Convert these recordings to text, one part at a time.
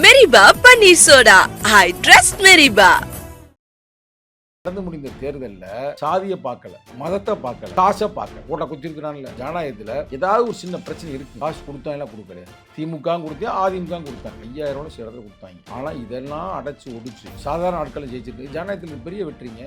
மெரிபா paneer soda. I trust மெரிபா. நடந்து முடிந்த தேர்தல்ல சாதியை பார்க்கல, மதத்தை பார்க்கல, காசை பார்க்கல. ஓட்ட குத்திருக்கிறான்ல ஜனநாயகத்துல ஏதாவது ஒரு சின்ன பிரச்சனை இருக்கு. காசு கொடுத்தாங்க கொடுக்கல, திமுக கொடுத்தா அதிமுக கொடுத்தாங்க, 5000 சில இடத்துல கொடுத்தாங்க. ஆனா இதெல்லாம் அடைச்சு ஒடிச்சு சாதாரண ஆட்களை ஜெயிச்சிருக்கு. ஜனநாயகத்தில் பெரிய வெற்றிங்க.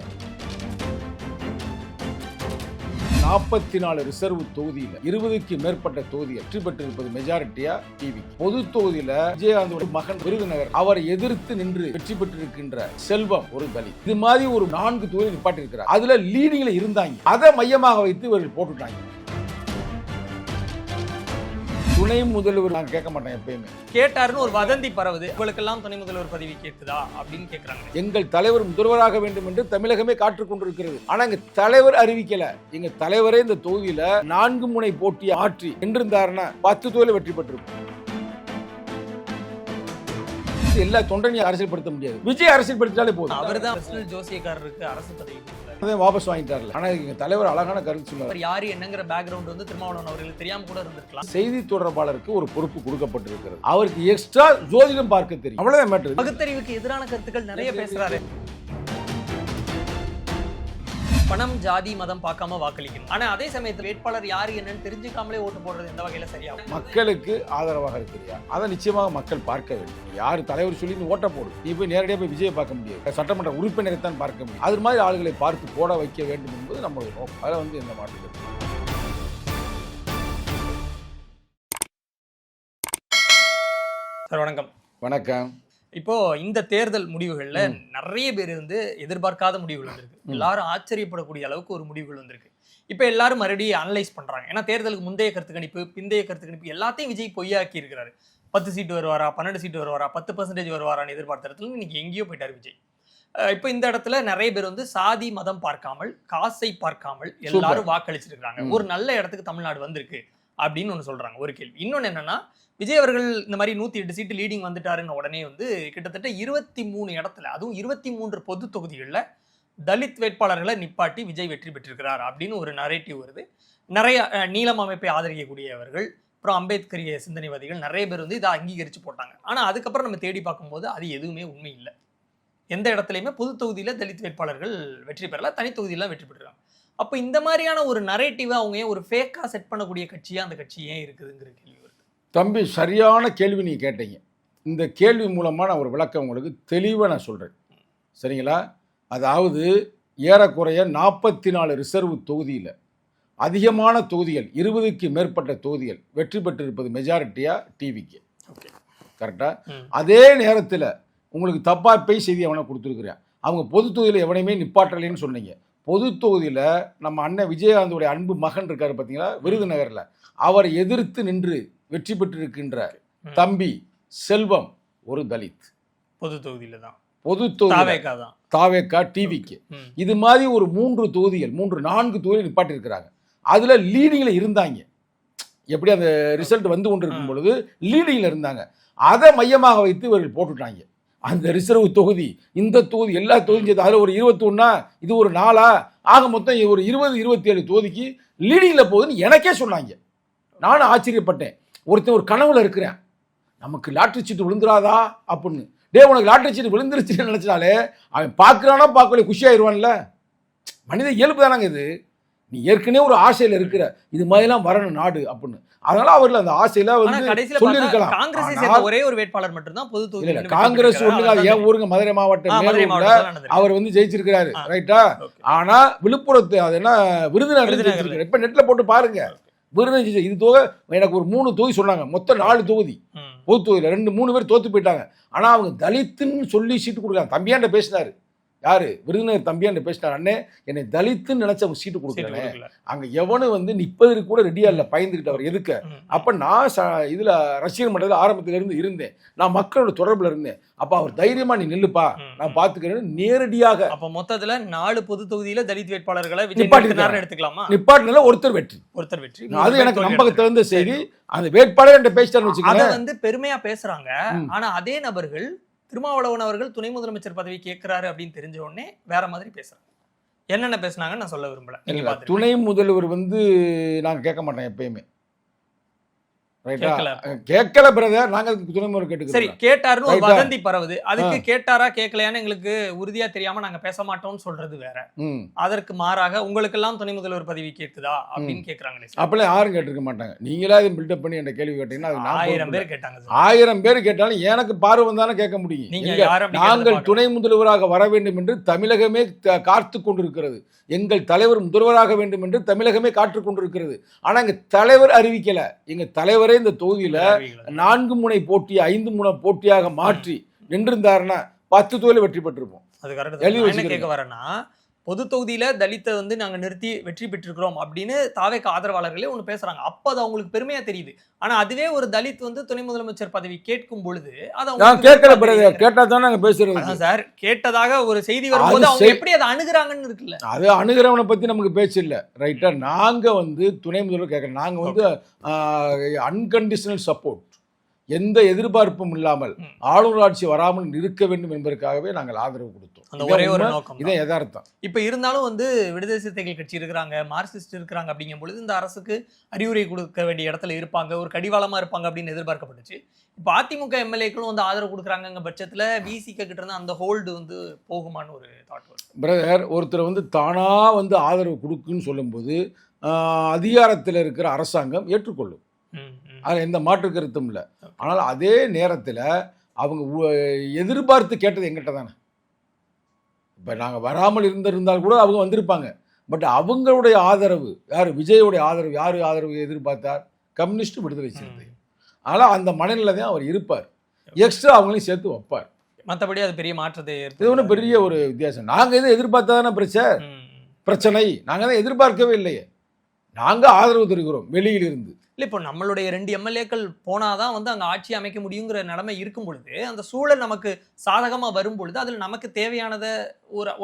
44 ரிசர்வ் தொகுதியில் 20க்கு மேற்பட்ட தொகுதிகள் வெற்றி பெற்றிருப்பது மெஜாரிட்டியா டிவி. பொது தொகுதியில விஜயகாந்தோட மகன் விருதுநகர் அவரை எதிர்த்து நின்று வெற்றி பெற்றிருக்கின்ற செல்வம் ஒரு தலித். இது மாதிரி ஒரு 4 தொகுதியில் நிப்பாட்டி இருக்கிறார். அதுல லீடிங்ல இருந்தாங்க. அதை மையமாக வைத்து இவர்கள் போட்டுட்டாங்க. துணை முதல்வர் நான் கேட்க மாட்டேன், எப்பயுமே கேட்டாருன்னு ஒரு வதந்தி பரவுது. உங்களுக்கெல்லாம் துணை முதல்வர் பதவி கேட்குதா அப்படின்னு கேட்கிறாங்க. எங்கள் தலைவர் முதல்வராக வேண்டும் என்று தமிழகமே காற்றுக் கொண்டிருக்கிறது. ஆனா எங்க தலைவர் அறிவிக்கல. எங்க தலைவரே இந்த தொகுதியில 4 முனை போட்டி ஆற்றி என்றிருந்தாருன்னா 10 தொகுதியில் வெற்றி பெற்றிருக்கும். எல்லா தொண்டனையும் அரசியல்படுத்த முடியாது. விஜய் அரசியல்படுத்தினாலே போதும். அவர் தான் ஜோசியக்காரருக்கு அரசு பதவி வாபஸ் வாங்கிட்டார்ல. ஆனா எங்க தலைவர் அழகான கருத்து சொன்னார். யாரு என்னங்கிற பேக்ரவுண்ட் வந்து திருமாவளவன் அவர்களுக்கு தெரியாம கூட இருந்திருக்கலாம். செய்தி தொடர்பாளருக்கு ஒரு பொறுப்பு கொடுக்கப்பட்டிருக்கிறது. அவருக்கு எக்ஸ்ட்ரா ஜோதிடம் பார்க்க தெரியும். அவ்வளவுதான் மேட்டர். பகுத்தறிவுக்கு எதிரான கருத்துக்கள் நிறைய பேசுறாரு. பணம், ஜாதி, மதம் பார்க்காம வாக்களிக்கணும். ஆனா அதே சமயத்தில் வேட்பாளர் யாரு என்னன்னு தெரிஞ்சுக்காமலே ஓட்டு போடுறது எந்த வகையில சரியாகும்? மக்களுக்கு ஆதரவாக இருக்கிறியா? அதை நிச்சயமாக மக்கள் பார்க்க வேண்டும். யாரு தலைவர் சொல்லி நீ ஓட்ட போடு. நீ போய் நேரடியாக போய் விஜயை பார்க்க முடியாது. சட்டமன்ற உறுப்பினரை தான் பார்க்க முடியும். அது மாதிரி ஆளுகளை பார்த்து போட வைக்க வேண்டும் என்பது நம்மளுடைய நோக்கம். அதில் எந்த மாற்றம். சார் வணக்கம். வணக்கம். இப்போ இந்த தேர்தல் முடிவுகள்ல நிறைய பேர் வந்து எதிர்பார்க்காத முடிவுகள் வந்திருக்கு. எல்லாரும் ஆச்சரியப்படக்கூடிய அளவுக்கு ஒரு முடிவுகள் வந்திருக்கு. இப்ப எல்லாரும் மறுபடியும் அனலைஸ் பண்றாங்க. ஏன்னா தேர்தலுக்கு முந்தைய கருத்து கணிப்பு, பிந்தைய கருத்து கணிப்பு எல்லாத்தையும் விஜய் பொய்யாக்கி இருக்கிறாரு. 10 சீட்டு வருவாரா, 12 சீட்டு வருவாரா, 10% வருவாரான்னு எதிர்பார்த்த இடத்துல இன்னைக்கு எங்கேயோ போயிட்டாரு விஜய். இப்போ இந்த இடத்துல நிறைய பேர் வந்து சாதி மதம் பார்க்காமல், காசை பார்க்காமல் எல்லாரும் வாக்களிச்சிருக்காங்க. ஒரு நல்ல இடத்துக்கு தமிழ்நாடு வந்திருக்கு அப்படின்னு ஒன்று சொல்றாங்க. ஒரு கேள்வி. இன்னொன்னு என்னன்னா, விஜய் அவர்கள் இந்த மாதிரி 108 சீட்டு லீடிங் வந்துட்டாருன்னு உடனே வந்து கிட்டத்தட்ட 23 இடத்துல, அதுவும் 23 பொது தொகுதிகளில் தலித் வேட்பாளர்களை நிப்பாட்டி விஜய் வெற்றி பெற்றிருக்கிறார் அப்படின்னு ஒரு நரேட்டிவ் வருது. நிறைய நீலம் அமைப்பை ஆதரிக்கக்கூடியவர்கள், அப்புறம் அம்பேத்கரிய சிந்தனைவாதிகள் நிறைய பேர் வந்து இதை அங்கீகரித்து போட்டாங்க. ஆனால் அதுக்கப்புறம் நம்ம தேடி பார்க்கும்போது அது எதுவுமே உண்மை இல்லை. எந்த இடத்துலையுமே பொது தொகுதியில் தலித் வேட்பாளர்கள் வெற்றி பெறல, தனி தொகுதியெல்லாம் வெற்றி பெற்றிருக்காங்க. அப்போ இந்த மாதிரியான ஒரு நரேட்டிவை அவங்க ஏன் ஒரு ஃபேக்காக செட் பண்ணக்கூடிய கட்சியாக அந்த கட்சி ஏன் இருக்குதுங்கிற கேள்வி வருது. தம்பி, சரியான கேள்வி நீங்கள் கேட்டீங்க. இந்த கேள்வி மூலமாக நான் ஒரு விளக்கம் உங்களுக்கு தெளிவாக நான் சொல்கிறேன். சரிங்களா? அதாவது ஏறக்குறைய 44 ரிசர்வ் தொகுதியில் அதிகமான தொகுதிகள் 20க்கு மேற்பட்ட தொகுதிகள் வெற்றி பெற்றிருப்பது மெஜாரிட்டியா டிவிக்கு. ஓகே, கரெக்டாக. அதே நேரத்தில் உங்களுக்கு தப்பாக பேய் செய்தி எவனை கொடுத்துருக்குறேன். அவங்க பொது தொகுதியில் எவனையுமே நிப்பாட்டலைன்னு சொன்னீங்க. பொது தொகுதியில் நம்ம அண்ணன் விஜயகாந்தோடைய அன்பு மகன் இருக்காரு பார்த்தீங்களா, விருதுநகரில் அவரை எதிர்த்து நின்று வெற்றி பெற்றிருக்கின்ற தம்பி செல்வம் ஒரு தலித். பொது தொகுதியில தான், பொது தொகுதி தாவேக்கா டிவிக்கு. இது மாதிரி ஒரு 3 தொகுதிகள் 4 தொகுதிகள் நிப்பாட்டி இருக்கிறாங்க. அதுல லீடிங்ல இருந்தாங்க. எப்படி அந்த ரிசல்ட் வந்து கொண்டு இருக்கும் பொழுது லீடிங்ல இருந்தாங்க. அதை மையமாக வைத்து இவர்கள் போட்டுட்டாங்க. அந்த ரிசர்வ் தொகுதி, இந்த தொகுதி, எல்லா தொகுதியும் அதில் ஒரு 21, இது ஒரு 4, ஆக மொத்தம் ஒரு 20-27 தொகுதிக்கு லீடிங்ல போகுதுன்னு எனக்கே சொன்னாங்க. நானும் ஆச்சரியப்பட்டேன். ஒருத்தன் ஒரு கனவுல இருக்கிறேன், நமக்கு லாட்டரி சீட்டு விழுந்துராதா அப்படின்னு. உனக்கு லாட்டரி சீட்டு விழுந்துருச்சுன்னு நினைச்சாலே அவன் பார்க்குறானா பார்க்கல குஷியாயிருவான்ல. மனித இயல்பு தானாங்க இது. நீ ஏற்கனவே ஒரு ஆசையில இருக்கிற இது மாதிரிலாம் வரணும் நாடு அப்படின்னு. அதனால அவர்கள் அந்த ஆசையில வந்து சொல்லியிருக்கலாம். ஒரே ஒரு வேட்பாளர் மட்டும்தான் பொது தொகுதியில காங்கிரஸ் ஒண்ணுங்க. அது ஏன் ஊருங்க, மதுரை மாவட்டம் அவர் வந்து ஜெயிச்சிருக்கிறாரு, ரைட்டா. ஆனா விழுப்புரத்து அது என்ன விருதுநகர் இப்ப நெட்ல போட்டு பாருங்க. விருதுநகர் இது தொகை எனக்கு ஒரு 3 தொகுதி சொன்னாங்க. மொத்தம் 4 தொகுதி பொது தொகுதியில் 2-3 பேர் தோத்து போயிட்டாங்க. ஆனா அவங்க தலித்துன்னு சொல்லி சீட்டு கொடுக்குறாங்க. தம்பியாண்ட பேசினாரு. யாரு? விருதுநகர் தம்பியாண்ட பேசினார். அண்ணே, என்னை தலித்துன்னு நினைச்ச அவங்க சீட்டு கொடுக்குறேன். அங்க எவனும் வந்து நிற்பதற்கு கூட ரெடியா இல்லை, பயந்துகிட்டு அவர் எதுக்க. அப்ப நான் இதுல ரசிகர் மன்றத்தில் ஆரம்பத்துல இருந்து இருந்தேன். நான் மக்களோட தொடர்புல இருந்தேன். அப்ப அவர் தைரியமா நீ நில்லுப்பா, நான் பாத்துக்கிறேன் நேரடியாக. அப்ப மொத்தத்துல 4 பொது தொகுதியில தலித் வேட்பாளர்களை எடுத்துக்கலாமா? நிப்பாட்டினால ஒருத்தர் வெற்றி. அது எனக்கு நம்பகத்திலிருந்த செய்தி. அந்த வேட்பாளர் என்ற பேசிட்டாருன்னு வச்சுக்கோங்க. அதை வந்து பெருமையா பேசுறாங்க. ஆனா அதே நபர்கள் திருமாவளவன் அவர்கள் துணை முதலமைச்சர் பதவி கேட்கிறாரு அப்படின்னு தெரிஞ்ச உடனே வேற மாதிரி பேசுறாங்க. என்னென்ன பேசுனாங்கன்னு நான் சொல்ல விரும்பல. துணை முதல்வர் வந்து நாங்க கேட்க மாட்டோம் எப்பயுமே, ரைட்டா? கேட்கல பிரதர், நாங்க துணை முதல்வர் சரி கேட்டுக்கிறோம். கேட்டாருன்னு ஒரு வதந்தி பரவுது. அதுக்கு கேட்டாரா கேட்கலையான்னு எங்களுக்கு உறுதியா தெரியாம நாங்க பேச மாட்டோம்னு சொல்றது வேற. அதற்கு மாறாக உங்களுக்கு எல்லாம் துணை முதல்வர் பதவி கேட்குதா அப்படின்னு கேக்குறாங்க. அப்பெல்லாம் யாரும் கேட்டிருக்க மாட்டாங்க. நீங்களா இதை பில்டப் பண்ணி என்ன கேள்வி கேட்டீங்கன்னா 1000 பேர் கேட்டாங்க. 1000 பேர் கேட்டாலும் எனக்கு பார்வை வந்தானே கேட்க முடியும். நாங்கள் துணை முதல்வராக வர வேண்டும் என்று தமிழகமே காத்து கொண்டிருக்கிறது. எங்கள் தலைவர் முதல்வராக வேண்டும் என்று தமிழகமே காத்துக் கொண்டிருக்கிறது. ஆனா எங்க தலைவர் அறிவிக்கல. எங்க தலைவரே இந்த தொகுதியில 4 முனை போட்டி 5 முனை போட்டியாக மாற்றி நின்றிருந்தாருன்னா 10 தொகுதியில வெற்றி பெற்றிருப்போம். அது கரெக்ட். என்ன கேட்க வரேன்னா, பொது தொகுதியில தலித்தை வந்து நாங்க நிறுத்தி வெற்றி பெற்றிருக்கிறோம் அப்படின்னு தாவேக ஆதரவாளர்களே ஒண்ணு பேசுறாங்க. அப்ப அது அவங்களுக்கு பெருமையா தெரியுது. ஆனா அதுவே ஒரு தலித் வந்து துணை முதலமைச்சர் பதவி கேட்கும் பொழுது கேட்டா தான் நாங்க பேசுறது சார். கேட்டதாக ஒரு செய்தி வரும்போது அவங்க எப்படி அதை அணுகுறாங்கன்னு இருக்குல்ல. அது அணுகிறவனை பத்தி நமக்கு பேச்சு இல்ல. ரைட்டா? நாங்க வந்து துணை முதல்வர் கேட்கறோம். நாங்க வந்து அன்கண்டிஷனல் சப்போர்ட், எந்த எதிர்பார்ப்பும் இல்லாமல் ஆளுநர் ஆட்சி வராமல் இருக்க வேண்டும் என்பதற்காகவே நாங்கள் ஆதரவு கொடுத்தோம். அந்த ஒரே ஒரு நோக்கம், இதே யதார்த்தம். இப்ப இருந்தாலும் வந்து விடுதலை சிறுத்தைகள் கட்சி இருக்கிறாங்க, மார்க்சிஸ்ட் இருக்கிறாங்க. அப்படிங்கும் பொழுது இந்த அரசுக்கு அறிவுரை கொடுக்க வேண்டிய இடத்துல இருப்பாங்க, ஒரு கடிவாளமா இருப்பாங்க அப்படின்னு எதிர்பார்க்கப்பட்டுச்சு. இப்ப அதிமுக எம்எல்ஏக்களும் வந்து ஆதரவு கொடுக்குறாங்க பட்சத்துல விசிக கிட்ட இருந்து அந்த ஹோல்டு வந்து போகுமான்னு ஒரு தாட் வரும். பிரதர், ஒருத்தர் வந்து தானா வந்து ஆதரவு கொடுக்குன்னு சொல்லும்போது அதிகாரத்தில் இருக்கிற அரசாங்கம் ஏற்றுக்கொள்ளும். அதில் எந்த மாற்று கருத்தும் இல்லை. ஆனால் அதே நேரத்தில் அவங்க எதிர்பார்த்து கேட்டது எங்கிட்ட தானே. இப்போ நாங்கள் வராமல் இருந்திருந்தால் கூட அவங்க வந்திருப்பாங்க. பட் அவங்களுடைய ஆதரவு யார்? விஜயோடைய ஆதரவு யார் ஆதரவு எதிர்பார்த்தார்? கம்யூனிஸ்ட் விடுதலை சிறுத்தை. அதனால் அந்த மனநிலை தான் அவர் இருப்பார். எக்ஸ்ட்ரா அவங்களையும் சேர்த்து வைப்பார். மற்றபடி அது பெரிய மாற்றத்தை இது ஒன்றும் பெரிய ஒரு வித்தியாசம். நாங்கள் எதுவும் எதிர்பார்த்தா தானே பிரச்சனை. நாங்கள் தான் எதிர்பார்க்கவே இல்லையே. நாங்கள் ஆதரவு தருகிறோம் வெளியிலிருந்து. இல்லை, இப்போ நம்மளுடைய 2 எம்எல்ஏக்கள் போனாதான் வந்து அங்கே ஆட்சி அமைக்க முடியுங்கிற நிலைமை இருக்கும் பொழுது, அந்த சூழல் நமக்கு சாதகமாக வரும் பொழுது அதில் நமக்கு தேவையானதை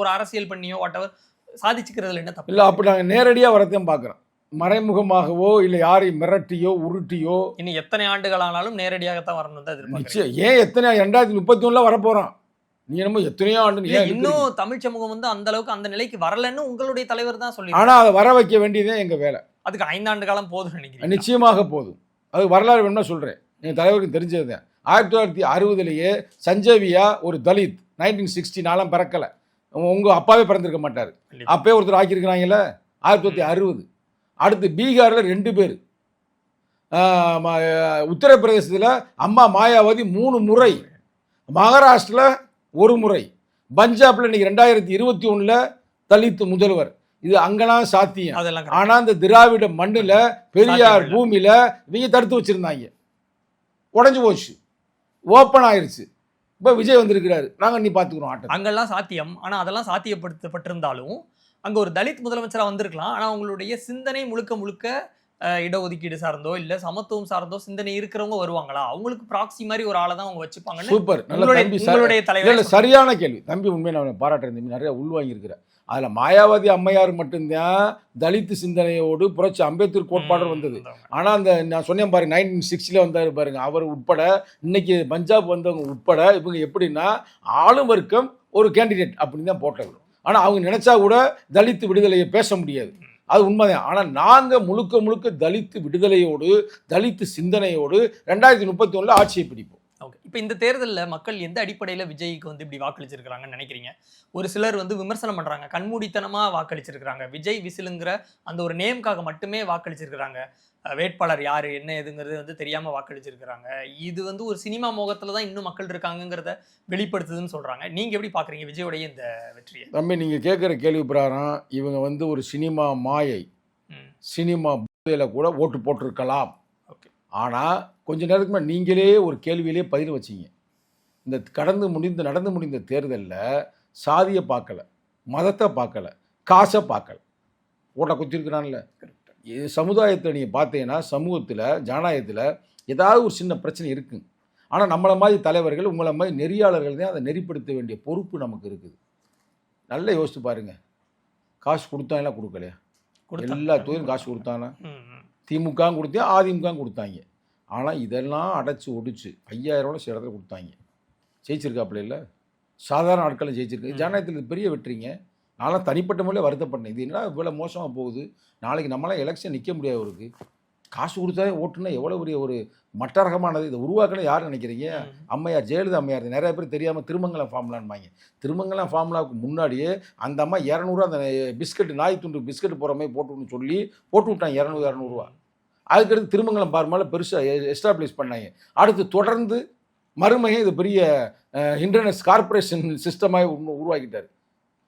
ஒரு அரசியல் பண்ணியோ வாட்டவர் சாதிச்சுக்கிறதுல என்ன தப்பு இல்லை. அப்படி நாங்கள் நேரடியாக வரத்தையும் பார்க்குறோம். மறைமுகமாகவோ இல்லை யாரையும் மிரட்டியோ உருட்டியோ. இன்னும் எத்தனை ஆண்டுகள் ஆனாலும் நேரடியாகத்தான் வரணும் தான் நிச்சயம். ஏன் எத்தனை 2031 வரப்போகிறோம். நீ என்னமோ எத்தனையோ ஆண்டு இன்னும் தமிழ் சமூகம் வந்து அந்த அளவுக்கு அந்த நிலைக்கு வரலன்னு உங்களுடைய தலைவர் தான் சொல்லி. ஆனால் அதை வர வைக்க வேண்டியதே எங்கள் வேலை. அதுக்கு 5 ஆண்டு காலம் போதும் நினைக்கிறேன். நிச்சயமாக போதும். அது வரலாறு வேணும்னா சொல்கிறேன். எங்கள் தலைவருக்கு தெரிஞ்சது தான். 1960 சஞ்சவியா ஒரு தலித் 1960 நாளாம் பிறக்கலை. உங்கள் அப்பாவே பிறந்திருக்க மாட்டார். அப்பயே ஒருத்தர் ஆக்கியிருக்கிறாங்கல்ல 1960. அடுத்து பீகாரில் 2 பேர். உத்தரப்பிரதேசத்தில் அம்மா மாயாவதி 3 முறை. மகாராஷ்டிரில் 1 முறை. பஞ்சாப்ல இன்னைக்கு 2021 தலித் முதல்வர். இது அங்கெல்லாம் சாத்தியம். ஆனா இந்த திராவிட மண்ணில் பெரியார் பூமியில இவங்க தடுத்து வச்சிருந்தாங்க. உடஞ்சு போச்சு, ஓப்பன் ஆயிருச்சு. இப்ப விஜய் வந்திருக்கிறாரு. நாங்க நீ பாத்துக்கிறோம் ஆட்டம். அங்கெல்லாம் சாத்தியம். ஆனா அதெல்லாம் சாத்தியப்படுத்தப்பட்டிருந்தாலும் அங்க ஒரு தலித் முதலமைச்சரா வந்திருக்கலாம். ஆனா அவங்களுடைய சிந்தனை முழுக்க முழுக்க இடஒதுக்கீடு சார்ந்தோ இல்ல சமத்துவம் சார்ந்தோ சிந்தனை இருக்கிறவங்க வருவாங்களா? அவங்களுக்கு ப்ராக்சி மாதிரி ஒரு ஆளை தான் அவங்க வச்சுப்பாங்க. சூப்பர், நல்ல தம்பி. சரியான கேள்வி தம்பி. உண்மையை நான் பாராட்டுறேன் தம்பி. நிறைய உள்வாங்கி இருக்கிறேன். அதுல மாயாவதி அம்மையார் மட்டும்தான் தலித் சிந்தனையோடு புரட்சி அம்பேத்கர் கோட்பாடு வந்தது. ஆனா அந்த நான் சொன்னேன் பாருங்க 1960 வந்தாரு பாருங்க, அவர் உட்பட இன்னைக்கு பஞ்சாப் வந்தவங்க உட்பட இவங்க எப்படின்னா ஆளும் வர்க்கம் ஒரு கேண்டிடேட் அப்படின்னு தான் போட்டது. ஆனா அவங்க நினைச்சா கூட தலித் விடுதலையை பேச முடியாது. அது உண்மைதான். ஆனால் நாங்கள் முழுக்க முழுக்க தலித்து விடுதலையோடு தலித்து சிந்தனையோடு 2031 ஆட்சியை பிடிப்போம். ஓகே, இப்போ இந்த தேர்தலில் மக்கள் எந்த அடிப்படையில் விஜய்க்கு வந்து இப்படி வாக்களிச்சிருக்கிறாங்கன்னு நினைக்கிறீங்க? ஒரு சிலர் வந்து விமர்சனம் பண்ணுறாங்க, கண்மூடித்தனமாக வாக்களிச்சிருக்கிறாங்க. விஜய் விசிலுங்கிற அந்த ஒரு நேம்காக மட்டுமே வாக்களிச்சிருக்கிறாங்க. வேட்பாளர் யார் என்ன எதுங்கிறது வந்து தெரியாமல் வாக்களிச்சிருக்கிறாங்க. இது வந்து ஒரு சினிமா மோகத்தில் தான் இன்னும் மக்கள் இருக்காங்கிறத வெளிப்படுத்துதுன்னு சொல்கிறாங்க. நீங்கள் எப்படி பார்க்குறீங்க விஜயோடைய இந்த வெற்றியை? தம்பி, நீங்கள் கேட்குற கேள்வி பிரகாரம் இவங்க வந்து ஒரு சினிமா மாயை, சினிமா போதையில் கூட ஓட்டு போட்டிருக்கலாம். ஓகே, ஆனால் கொஞ்ச நேரத்துக்கு மேலே நீங்களே ஒரு கேள்வியிலே பதில் வச்சிங்க. இந்த நடந்து முடிந்த தேர்தலில் சாதியை பார்க்கல, மதத்தை பார்க்கல, காசை பார்க்கல, ஓட்டை குத்திருக்கிறான்ல. சமுதாயத்தை நீங்கள் பார்த்தீங்கன்னா சமூகத்தில் ஜனநாயகத்தில் ஏதாவது ஒரு சின்ன பிரச்சனை இருக்குங்க. ஆனால் நம்மளை மாதிரி தலைவர்கள் உங்களை மாதிரி நெறியாளர்கள் தான் அதை நெறிப்படுத்த வேண்டிய பொறுப்பு நமக்கு இருக்குது. நல்லா யோசித்து பாருங்கள். காசு கொடுத்தாங்களா கொடுக்கலையா? எல்லா தொழிலும் காசு கொடுத்தானா? திமுக கொடுத்தேன், அதிமுக கொடுத்தாங்க. ஆனால் இதெல்லாம் அடைச்சி ஒடிச்சு 5000 சில இடத்துல கொடுத்தாங்க. ஜெயிச்சிருக்காப்புல இல்லை, சாதாரண ஆட்களை ஜெயிச்சிருக்கு. ஜனநாயகத்தில் இது பெரிய வெற்றிங்க. நான்லாம் தனிப்பட்ட முறையில் வருத்தப்பட்டேன். இது என்ன இவ்வளோ மோசமாக போகுது, நாளைக்கு நம்மளாம் எலெக்ஷன் நிற்க முடியாது. அவருக்கு காசு கொடுத்தாலே ஓட்டுனா எவ்வளோ பெரிய ஒரு மட்டரகமானது. இதை உருவாக்கணும் யார் நினைக்கிறீங்க? அம்மையார் ஜெயலலிதா அம்மையார். நிறைய பேர் தெரியாமல் திருமங்கலம் ஃபார்முலான்பாங்க. திருமங்கலம் ஃபார்முலாவுக்கு முன்னாடியே அந்த அம்மா 200 அந்த பிஸ்கட் நாய் துண்டு பிஸ்கட் போகிற மாதிரி போட்டுன்னு சொல்லி போட்டு விட்டாங்க 200 அதுக்கடுத்து திருமங்கலம் ஃபார்முலா பெருசாக எஸ்டாப்ளிஷ் பண்ணாங்க. அடுத்து தொடர்ந்து மருமகன் இது பெரிய இன்டர்நெட் கார்பரேஷன் சிஸ்டமாக உருவாக்கிட்டார்.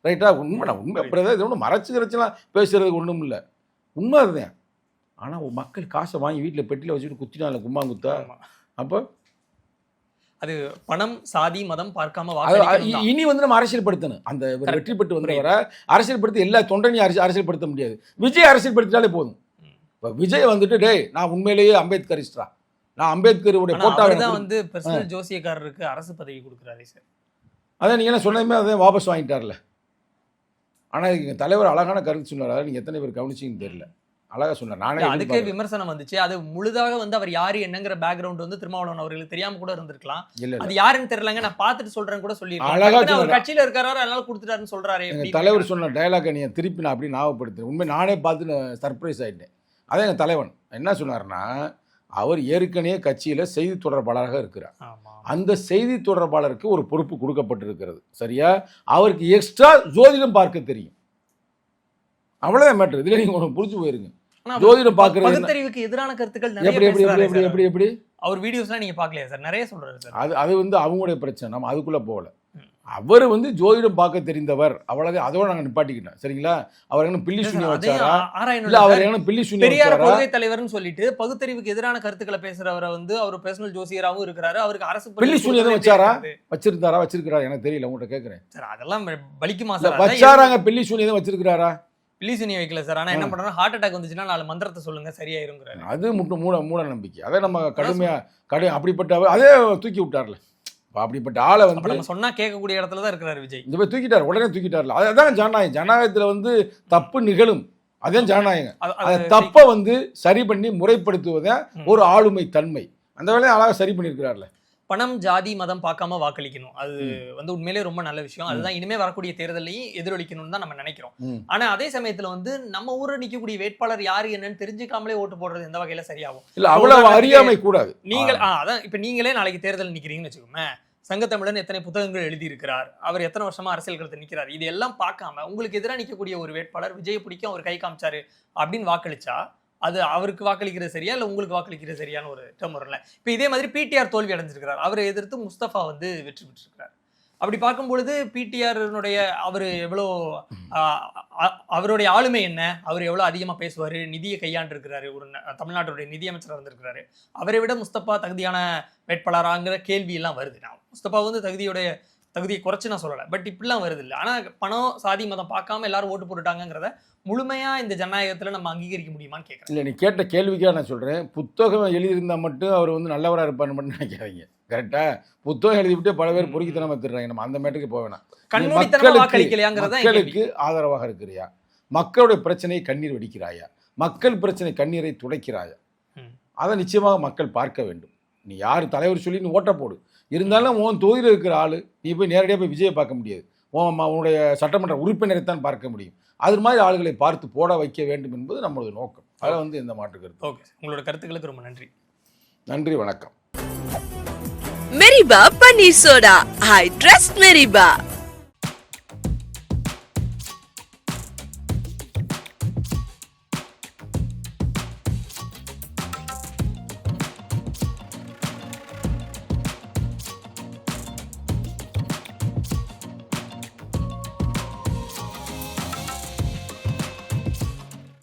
ரைட்டா? உண்மை அப்புறம் ஏதாவது இது ஒன்றும் மறைச்சு பேசுகிறதுக்கு ஒன்றும் இல்லை, உண்மை அதுதான். ஆனால் மக்கள் காசை வாங்கி வீட்டில் பெட்டியில் வச்சுட்டு குத்தினால கும்மாங்குத்தா. அப்போ அது பணம் சாதி மதம் பார்க்காம இனி வந்து நம்ம அரசியல்படுத்தணும். அந்த வெற்றி பெற்று வந்தவரை அரசியல்படுத்தி எல்லா தொண்டனையும் அரசியல்படுத்த முடியாது. விஜய் அரசியல்படுத்தினாலே போதும். இப்போ விஜய் வந்துட்டு டேய் நான் உண்மையிலேயே அம்பேத்கரிஸ்டா, நான் அம்பேத்கருடைய போட்டாவை தான் வந்து பர்சனல் ஜோசியக்காரருக்கு அரசு பதவி கொடுக்குறாரு சார். அதான் நீங்கள் என்ன சொன்னதுமே அதான் வாபஸ் வாங்கிட்டார்ல. ஆனால் எங்கள் தலைவர் அழகான கருத்து சொன்னார். நீங்கள் எத்தனை பேர் கவனிச்சிங்கன்னு தெரியல, அழகா சொன்னார். நானே அதுக்கே விமர்சனம் வந்துச்சு. அது முழுதாக வந்து அவர் யாரு என்னங்கிற பேக்ரவுண்ட் வந்து திருமாவளவன் அவர்களுக்கு தெரியாம கூட இருந்திருக்கலாம். அது யாருன்னு தெரியலங்க, நான் பார்த்துட்டு சொல்றேன் கூட சொல்லியிருக்கேன். அவர் கட்சியில இருக்காரு அதனால கொடுத்துட்டாருன்னு சொல்றாரு. எங்க தலைவர் சொன்ன டயலாக நீ திருப்பி நான் அப்படி ஞாபகப்படுத்துறேன். உண்மை நானே பார்த்து சர்ப்ரைஸ் ஆயிட்டேன். அதான் எங்கள் தலைவன் என்ன சொன்னார்னா, அவர் ஏற்கனவே கட்சியில செய்தி தொடர்பாளராக இருக்கிறார். அந்த செய்தி தொடர்பாளருக்கு ஒரு பொறுப்பு கொடுக்கப்பட்டிருக்கிறது, சரியா? அவருக்கு எக்ஸ்ட்ரா ஜோதிடம் பார்க்க தெரியும், அவ்வளவுதான் மேட்டர். இதுல நீங்க ஒன்று புரிஞ்சு போயிருங்க. ஜோதிடம் பார்க்கறது பகுத்தறிவுக்கு எதிரான கருத்துக்கள் எப்படி அவர் வீடியோஸ்லாம் நீங்க பார்க்கலையா சார்? நிறைய சொல்றாரு சார். அது வந்து அவங்களுடைய பிரச்சனை, நம்ம அதுக்குள்ள போகல. அவர் வந்து ஜோதிடம் பார்க்க தெரிந்தவர், அவ்வளவு. அதோட நாங்க நிப்பாட்டிக்கிட்டோம், சரிங்களா? அவர் என்ன பில்லி சூனியம் வச்சாரா? இல்ல அவர் என்ன பில்லி சூனியம் பெரியார் கொள்கை தலைவர்னு சொல்லிட்டு பகுத்தறிவுக்கு எதிரான கருத்துக்களை பேசுறவரை வந்து அவர் பர்சனல் ஜோசியராகவும் இருக்கிறாரு. அவருக்கு அரசு பில்லி சூனியம் வச்சாரா? வச்சிருக்காரா எனக்கு தெரியல, உங்கள்கிட்ட கேட்கிறேன் சார். அதெல்லாம் பலிக்குமா சார்? வச்சாராங்க, பில்லி சூனியம் வச்சிருக்காரா? பில்லி சூனியம் வைக்கல சார். ஆனா என்ன பண்றாங்க, ஹார்ட் அட்டாக் வந்துச்சுன்னா 4 மந்திரத்தை சொல்லுங்க சரியாயிருங்கிறாரு. அது மூட நம்பிக்கை. அதை நம்ம கடுமையா அப்படிப்பட்ட அதே தூக்கி விட்டார்ல. அப்படிப்பட்ட ஆளை வந்து நம்ம சொன்னா கேட்கக்கூடிய இடத்துல தான் இருக்கிறார் விஜய். இந்த போய் தூக்கிட்டார், உடனே தூக்கிட்டார்ல. அதான் ஜனநாயகம். ஜனநாயகத்துல வந்து தப்பு நிகழும், அதான் ஜனநாயகம். அந்த தப்பை வந்து சரி பண்ணி முறைப்படுத்துவதே ஒரு ஆளுமை தன்மை. அந்த வேலையை அழகாக சரி பண்ணியிருக்கிறார்ல. பணம் ஜாதி மதம் பார்க்காம வாக்களிக்கணும், அது வந்து உண்மையிலே ரொம்ப நல்ல விஷயம். அதுதான் இனிமே வரக்கூடிய தேர்தலையும் எதிரொலிக்கணும்னு தான் நம்ம நினைக்கிறோம். ஆனா அதே சமயத்துல வந்து நம்ம ஊரை நிக்கக்கூடிய வேட்பாளர் யாரு என்னன்னு தெரிஞ்சுக்காமலே ஓட்டு போடுறது எந்த வகையில சரியாகும்? இல்ல அவ்வளவு அறியாமை கூடாது. நீங்கள் அதான் இப்ப நீங்களே நாளைக்கு தேர்தல் நிக்கிறீங்கன்னு வச்சுக்கோங்க. சங்கத்தமிழன் எத்தனை புத்தகங்கள் எழுதியிருக்கிறார், அவர் எத்தனை வருஷமா அரசியல் களத்தில் நிற்கிறார், இது எல்லாம் பார்க்காம உங்களுக்கு எதிராக நிற்கக்கூடிய ஒரு வேட்பாளர் விஜய் பிடிக்கும் அவர் கை காமிச்சாரு அப்படின்னு வாக்களிச்சா அது அவருக்கு வாக்களிக்கிறது சரியா இல்லை உங்களுக்கு வாக்களிக்கிறது சரியான ஒரு டேர்ம் வரல. இப்போ இதே மாதிரி பிடிஆர் தோல்வி அடைஞ்சிருக்கிறார், அவரை எதிர்த்து முஸ்தபா வந்து வெற்றி பெற்றிருக்கிறார். அப்படி பார்க்கும்பொழுது பிடிஆருடைய அவர் எவ்வளோ அவருடைய ஆளுமை என்ன, அவர் எவ்வளோ அதிகமாக பேசுவார், நிதியை கையாண்டிருக்கிறாரு, ஒரு தமிழ்நாட்டுடைய நிதியமைச்சராக இருந்திருக்கிறாரு. அவரை விட முஸ்தபா தகுதியான வேட்பாளராங்கிற கேள்வி எல்லாம் வருது. நான் முஸ்தபா வந்து தகுதியை குறைச்சு நான் சொல்லலை, பட் இப்படிலாம் வருது இல்லை. ஆனால் பணம் சாதி மதம் பார்க்காம எல்லாரும் ஓட்டு போட்டுட்டாங்கிறத முழுமையா இந்த ஜனநாயகத்துல நம்ம அங்கீகரிக்க முடியுமான்னு கேட்குறேன். இல்லை, நீ கேட்ட கேள்விக்காக நான் சொல்கிறேன். புத்தகம் எழுதியிருந்தால் மட்டும் அவர் வந்து நல்லவராக இருப்பார்னு மட்டும் நினைக்காதீங்க, கரெக்டா? புத்தகம் எழுதிவிட்டு பல பேர் பொறுக்கித்தனமா எடுத்துடுறாங்க. நம்ம அந்த மேட்டுக்கு போக வேணாம். மக்களுக்கு ஆதரவாக இருக்கிறியா? மக்களுடைய பிரச்சனையை கண்ணீர் வடிக்கிறாயா? மக்கள் பிரச்சனை கண்ணீரை துடைக்கிறாயா? அதை நிச்சயமாக மக்கள் பார்க்க வேண்டும். நீ யார் தலைவர் சொல்லி நீ ஓட்ட போடு, இருந்தாலும் உன் தொகுதியில் இருக்கிற ஆள் நீ போய் நேரடியாக போய் விஜயை பார்க்க முடியாது, உன்னுடைய சட்டமன்ற உறுப்பினரைத்தான் பார்க்க முடியும். அது மாதிரி ஆளுகளை பார்த்து போட வைக்க வேண்டும் என்பது நம்மளோட நோக்கம். அதில் வந்து எந்த மாற்று கருத்து. ஓகே, உங்களோட கருத்துக்களுக்கு ரொம்ப நன்றி. நன்றி, வணக்கம். மெரிபா பன்னீர் சோடா, ஐ ட்ரஸ்ட் மெரிபா.